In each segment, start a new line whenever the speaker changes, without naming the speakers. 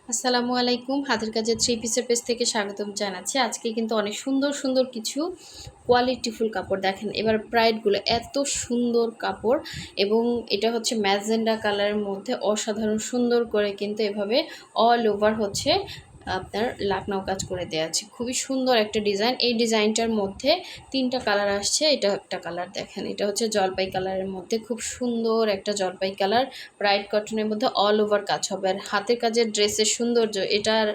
আসসালামু আলাইকুম। হাতের কাজের থ্রি পিসের পেজ থেকে স্বাগতম জানাচ্ছি। আজকে কিন্তু অনেক সুন্দর সুন্দর কিছু কোয়ালিটিফুল কাপড় দেখেন। এবার প্রাইডগুলো এত সুন্দর কাপড় এবং এটা হচ্ছে ম্যাজেন্ডা কালারের মধ্যে অসাধারণ সুন্দর করে কিন্তু এভাবে অল ওভার হচ্ছে আপনার লাকনাও কাজ করে দেওয়া আছে। খুবই সুন্দর একটা ডিজাইন। এই ডিজাইনটার মধ্যে তিনটা কালার আসছে। এটা একটা কালার দেখেন, এটা হচ্ছে জলপাই কালারের মধ্যে খুব সুন্দর একটা জলপাই কালার। ব্রাইট কটনের মধ্যে অল ওভার কাজ হবে। আর হাতের কাজের ড্রেসের সৌন্দর্য এটার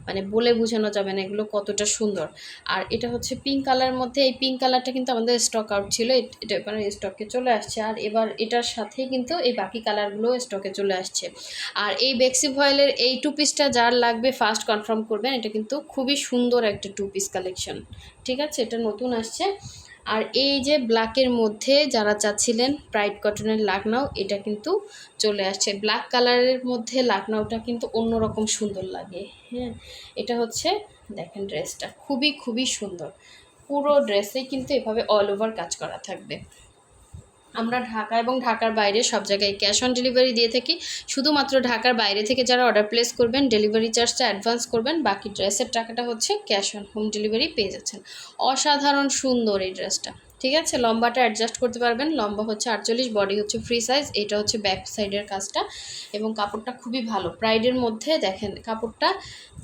মানে বলে বোঝানো যাবে না এগুলো কতটা সুন্দর। আর এটা হচ্ছে পিঙ্ক কালারের মধ্যে, এই পিঙ্ক কালারটা কিন্তু আমাদের স্টক আউট ছিল, এটা এবার স্টকে চলে আসছে। আর এবার এটার সাথেই কিন্তু এই বাকি কালারগুলো স্টকে চলে আসছে। আর এই বেক্সি ভয়েলের এই টু পিসটা যার লাগবে ফার্স্ট কনফার্ম করবেন। এটা কিন্তু খুবই সুন্দর একটা টু পিস কালেকশন, ঠিক আছে? এটা নতুন আসছে। আর এই যে ব্ল্যাকের মধ্যে যারা চাচ্ছিলেন ব্রাইট কটনের লাকনাও, এটা কিন্তু চলে আসছে। ব্ল্যাক কালারের মধ্যে লাকনাওটা কিন্তু অন্যরকম সুন্দর লাগে। হ্যাঁ, এটা হচ্ছে দেখেন ড্রেসটা খুবই খুবই সুন্দর। পুরো ড্রেসেই কিন্তু এভাবে অল ওভার কাজ করা থাকবে। আমরা ঢাকা এবং ঢাকার বাইরে সব জায়গায় ক্যাশ অন ডেলিভারি দিয়ে থাকি। শুধুমাত্র ঢাকার বাইরে থেকে যারা অর্ডার প্লেস করবেন ডেলিভারি চার্জটা অ্যাডভান্স করবেন, বাকি ড্রেসের টাকাটা হচ্ছে ক্যাশ অন হোম ডেলিভারি পেয়ে যাচ্ছেন। অসাধারণ সুন্দর এই ড্রেসটা, ঠিক আছে? লম্বাটা অ্যাডজাস্ট করতে পারবেন। লম্বা হচ্ছে 48, বডি হচ্ছে ফ্রি সাইজ। এটা হচ্ছে ব্যাক সাইডের কাজটা এবং কাপড়টা খুবই ভালো। প্রাইডের মধ্যে দেখেন কাপড়টা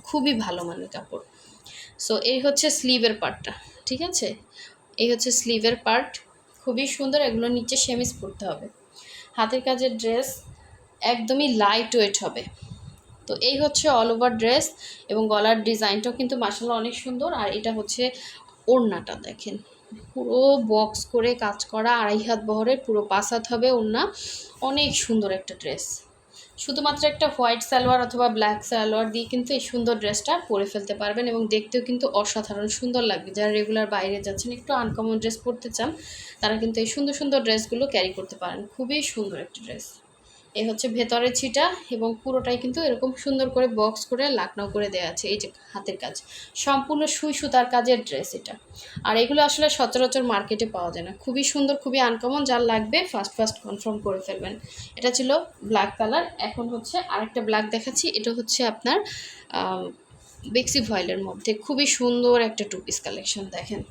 খুবই ভালো মানের কাপড়। সো এই হচ্ছে স্লিভের পার্টটা, ঠিক আছে? এই হচ্ছে স্লিভের পার্ট, খুবই সুন্দর। এগুলো নিচে সেমিজ পরতে হবে। হাতের কাজের ড্রেস একদমই লাইট ওয়েট হবে। তো এই হচ্ছে অল ওভার ড্রেস এবং গলার ডিজাইনটাও কিন্তু মাশাআল্লাহ অনেক সুন্দর। আর এটা হচ্ছে ওড়নাটা দেখেন, পুরো বক্স করে কাজ করা, 2.5 হাত বহরের, পুরো 5 হাত হবে ওড়না। অনেক সুন্দর একটা ড্রেস। শুধুমাত্র একটা হোয়াইট সালোয়ার অথবা ব্ল্যাক সালোয়ার দিয়ে কিন্তু এই সুন্দর ড্রেসটা পরে ফেলতে পারবেন এবং দেখতেও কিন্তু অসাধারণ সুন্দর লাগবে। যারা রেগুলার বাইরে যাচ্ছেন, একটু আনকমন ড্রেস পরতে চান, তারা কিন্তু এই সুন্দর সুন্দর ড্রেসগুলো ক্যারি করতে পারেন। খুবই সুন্দর একটা ড্রেস। এই হচ্ছে ভেতরের ছিটা এবং পুরোটাই কিন্তু এরকম সুন্দর করে বক্স করে লাকনাও করে দেওয়া আছে। এই যে হাতের কাজ, সম্পূর্ণ সুই সুতার কাজের ড্রেস এটা। আর এগুলো আসলে সচরাচর মার্কেটে পাওয়া যায় না। খুবই সুন্দর, খুবই আনকমন। যার লাগবে ফার্স্ট কনফার্ম করে ফেলবেন। এটা ছিল ব্ল্যাক কালার। এখন হচ্ছে আরেকটা ব্ল্যাক দেখাচ্ছি। এটা হচ্ছে আপনার বেক্সি ভয়েলের মধ্যে খুবই সুন্দর একটা টু পিস কালেকশন দেখেন।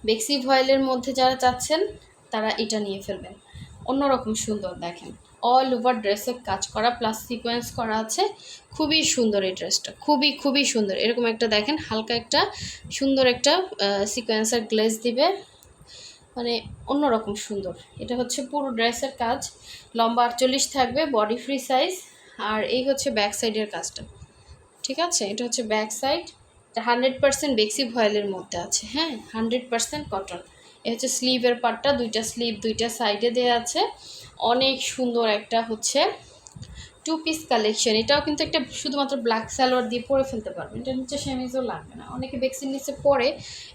বেক্সি ভয়েলের মধ্যে যারা চাচ্ছেন তারা এটা নিয়ে ফেলবেন। অন্যরকম সুন্দর দেখেন, অল ওভার ড্রেসে কাজ করা প্লাস সিকোয়েন্স করা আছে। খুবই সুন্দর এই ড্রেসটা, খুবই খুবই সুন্দর। এরকম একটা দেখেন হালকা একটা সুন্দর একটা সিকোয়েন্সের গ্লেজ দিবে, মানে অন্যরকম সুন্দর। এটা হচ্ছে পুরো ড্রেসের কাজ। লম্বা 48 থাকবে, বডি ফ্রি সাইজ। আর এই হচ্ছে ব্যাক সাইডের কাজটা, ঠিক আছে? এটা হচ্ছে ব্যাক সাইড। 100% বেক্সি ভয়েলের মধ্যে আছে, হ্যাঁ, 100% কটন। এ হচ্ছে স্লিভের পার্টটা, দুইটা স্লিভ দুইটা সাইডে দেওয়া আছে। অনেক সুন্দর একটা হচ্ছে টু পিস কালেকশন। এটাও কিন্তু একটা শুধুমাত্র ব্ল্যাক সালোয়ার দিয়ে পরে ফেলতে পারবেন। এটা নিচে সেমিজও লাগবে না, অনেকে বেক্সির নিচে পরে,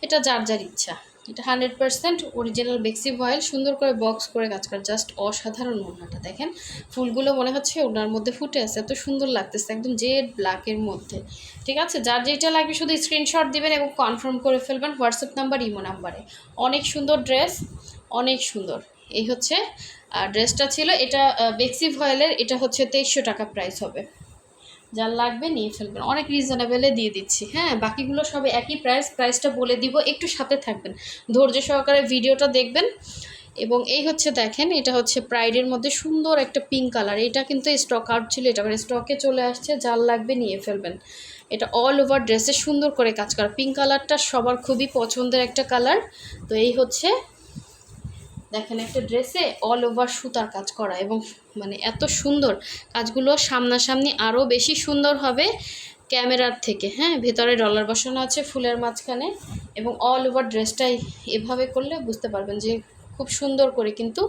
এটা যার যার ইচ্ছা। এটা 100% অরিজিনাল বেক্সি ভয়েল, সুন্দর করে বক্স করে কাজ করা, জাস্ট অসাধারণ। ওড়নাটা দেখেন, ফুলগুলো মনে হচ্ছে ওড়নার মধ্যে ফুটে আছে, এত সুন্দর লাগতেছে, একদম জেড ব্ল্যাকের মধ্যে, ঠিক আছে? যার যেটা লাগবে শুধু স্ক্রিনশট দিবেন এবং কনফার্ম করে ফেলবেন হোয়াটসঅ্যাপ নাম্বার, ইমো নাম্বারে। অনেক সুন্দর ড্রেস, অনেক সুন্দর। এই হচ্ছে ড্রেসটা ছিল। এটা বেক্সি ভয়েলের, এটা হচ্ছে 2300 টাকা প্রাইস হবে। যার লাগবে নিয়ে ফেলবেন, অনেক রিজনেবলে দিয়ে দিচ্ছি। হ্যাঁ, বাকিগুলো সবে একই প্রাইস, প্রাইসটা বলে দিব, একটু সাথে থাকবেন, ধৈর্য সহকারে ভিডিওটা দেখবেন। এবং এই হচ্ছে দেখেন, এটা হচ্ছে প্রাইডের মধ্যে সুন্দর একটা পিঙ্ক কালার। এটা কিন্তু স্টক আউট ছিল, এটা মানে স্টকে চলে আসছে। যার লাগবে নিয়ে ফেলবেন। এটা অল ওভার ড্রেসে সুন্দর করে কাজ করা। পিঙ্ক কালারটা সবার খুবই পছন্দের একটা কালার। তো এই হচ্ছে দেখেন একটা ড্রেসে অল ওভার সুতার কাজ করা এবং মানে এত সুন্দর কাজগুলো, সামনাসামনি আরও বেশি সুন্দর হবে ক্যামেরার থেকে। হ্যাঁ, ভেতরে ডলার বসানো আছে ফুলের মাঝখানে এবং অল ওভার ড্রেসটাই এভাবে করলে বুঝতে পারবেন যে খুব সুন্দর করে কিন্তু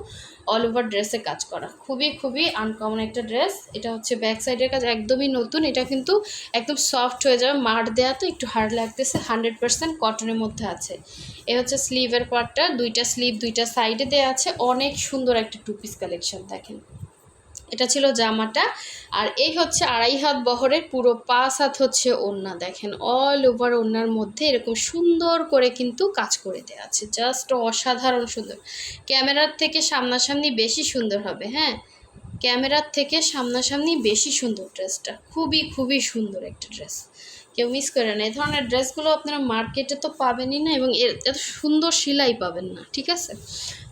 অল ওভার ড্রেসে কাজ করা। খুবই খুবই আনকমন একটা ড্রেস। এটা হচ্ছে ব্যাক সাইডের কাজ একদমই নতুন। এটা কিন্তু একদম সফট হয়ে যাবে, মার দেওয়া তো একটু হার্ড লাগতেছে। 100% কটনের মধ্যে আছে। এ হচ্ছে স্লিভের পার্টটা, দুইটা স্লিভ দুইটা সাইডে দেওয়া আছে। অনেক সুন্দর একটা টু পিস কালেকশন দেখেন। এটা ছিল জামাটা। আর এই হচ্ছে 2.5 হাত বহরের, পুরো 5 হাত হচ্ছে ওড়না। দেখেন অল ওভার ওড়নার মধ্যে এরকম সুন্দর করে কিন্তু কাজ করে দেওয়া আছে, জাস্ট অসাধারণ সুন্দর। ক্যামেরার থেকে সামনাসামনি বেশি সুন্দর হবে। হ্যাঁ, ক্যামেরার থেকে সামনাসামনি বেশি সুন্দর ড্রেসটা, খুবই খুবই সুন্দর একটা ড্রেস, কেউ মিস করে না। এই ধরনের ড্রেসগুলো আপনারা মার্কেটে তো পাবেনই না, এবং এত সুন্দর সেলাই পাবেন না, ঠিক আছে।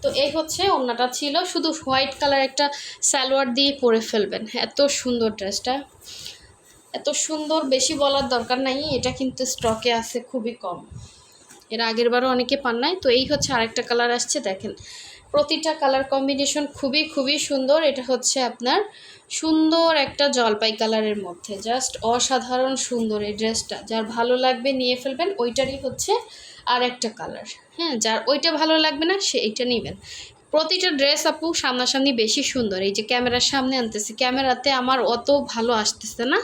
তো এই হচ্ছে ওড়নাটা ছিল, শুধু হোয়াইট কালার একটা সালোয়ার দিয়ে পরে ফেলবেন। এত সুন্দর ড্রেসটা, এত সুন্দর, বেশি বলার দরকার নাই। এটা কিন্তু স্টকে আছে খুবই কম, এর আগের বারও অনেকে পান নাই। তো এই হচ্ছে আরেকটা কালার আসছে, দেখেন প্রতিটা কালার কম্বিনেশন খুবই খুবই সুন্দর। এটা হচ্ছে আপনার সুন্দর একটা জলপাই কালারের মধ্যে, জাস্ট অসাধারণ সুন্দর এই ড্রেসটা। যার ভালো লাগবে নিয়ে ফেলবেন, ওইটারই হচ্ছে আর একটা কালার। হ্যাঁ, যার ওইটা ভালো লাগবে না সে এইটা নেবেন। প্রতিটা ড্রেস আপু সামনাসামনি বেশি সুন্দর। এই যে ক্যামেরার সামনে আনতেছি, ক্যামেরাতে আমার অত ভালো আসতেছে না,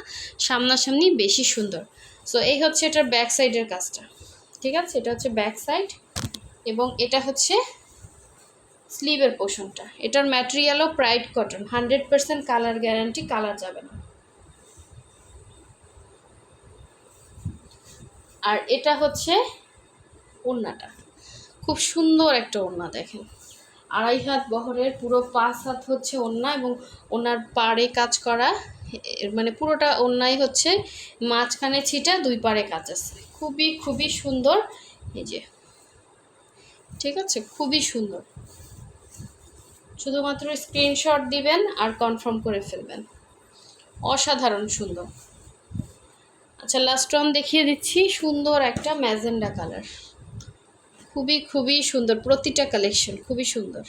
সামনাসামনি বেশি সুন্দর। সো এই হচ্ছে এটার ব্যাক সাইডের কাজটা, ঠিক আছে। এটা হচ্ছে ব্যাক সাইড, এবং এটা হচ্ছে স্লিভের পোর্শনটা। এটার ম্যাটেরিয়ালও pride cotton, 100% colour guarantee, colour যাবে না। আর এটা হচ্ছে ওড়নাটা, খুব সুন্দর একটা ওড়না, দেখেন 2.5 হাত বহরের, পুরো 5 হাত হচ্ছে ওড়না, এবং ওনার পাড়ে কাজ করা, মানে পুরোটা ওড়নাই হচ্ছে মাঝখানে ছিটা, 2 পাড়ে কাজ আছে, খুবই খুবই সুন্দর। এই যে, ঠিক আছে, খুবই সুন্দর। শুধুমাত্র স্ক্রিনশট দিবেন আর কনফার্ম করে ফেলবেন, অসাধারণ সুন্দর। আচ্ছা, লাস্ট ওয়ান দেখিয়ে দিচ্ছি, সুন্দর একটা ম্যাজেন্ডা কালার, খুবই খুবই সুন্দর। প্রতিটা কালেকশন খুবই সুন্দর।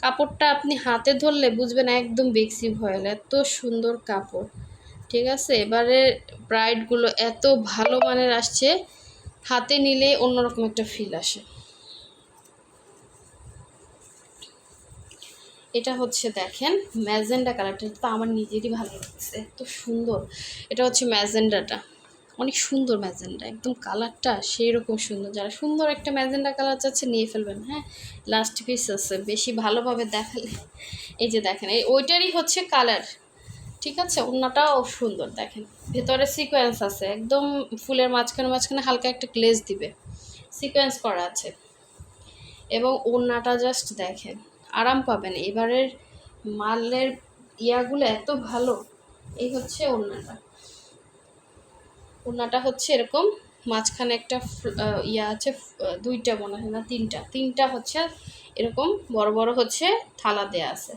কাপড়টা আপনি হাতে ধরলে বুঝবেন একদম বেক্সি ভয়েল, এত সুন্দর কাপড়, ঠিক আছে। এবারে ব্রাইডগুলো এত ভালো মানের আসছে, হাতে নিলে অন্যরকম একটা ফিল আসে। এটা হচ্ছে দেখেন ম্যাজেন্ডা কালারটা, তো আমার নিজেরই ভালো লাগছে, এত সুন্দর। এটা হচ্ছে ম্যাজেন্ডাটা, অনেক সুন্দর ম্যাজেন্ডা, একদম কালারটা সেই রকম সুন্দর। যারা সুন্দর একটা ম্যাজেন্ডা কালার চাচ্ছে নিয়ে ফেলবেন। হ্যাঁ, লাস্ট পিস আছে, বেশি ভালোভাবে দেখালে। এই যে দেখেন, এই ওইটারই হচ্ছে কালার, ঠিক আছে। ওড়নাটাও সুন্দর, দেখেন ভেতরে সিকোয়েন্স আছে, একদম ফুলের মাঝখানে মাঝখানে হালকা একটা গ্লেজ দিবে, সিকোয়েন্স করা আছে, এবং ওড়নাটা জাস্ট দেখেন, আরাম পাবেন। এবারের মালের ইয়াগুলো এত ভালো। এই হচ্ছে ওড়নাটা, ওড়নাটা হচ্ছে এরকম, মাঝখানে একটা ইয়া আছে, 2টা মনে হয় না, 3টা হচ্ছে এরকম বড় বড় হচ্ছে থালা দেয়া আছে,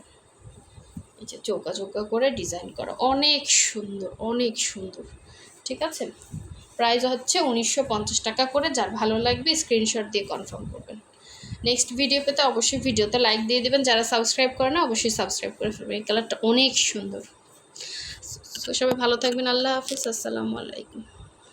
এই যে চৌকা চৌকা করে ডিজাইন করা, অনেক সুন্দর, অনেক সুন্দর, ঠিক আছে। প্রাইস হচ্ছে 1950 টাকা করে। যার ভালো লাগবে স্ক্রিনশট দিয়ে কনফার্ম করবেন। নেক্সট ভিডিও পেতে অবশ্যই ভিডিওতে লাইক দিয়ে দেবেন, যারা সাবস্ক্রাইব করে না অবশ্যই সাবস্ক্রাইব করে ফেলবেন। এই কালারটা অনেক সুন্দর। তো সবাই ভালো থাকবেন, আল্লাহ হাফিজ, আসসালামু আলাইকুম।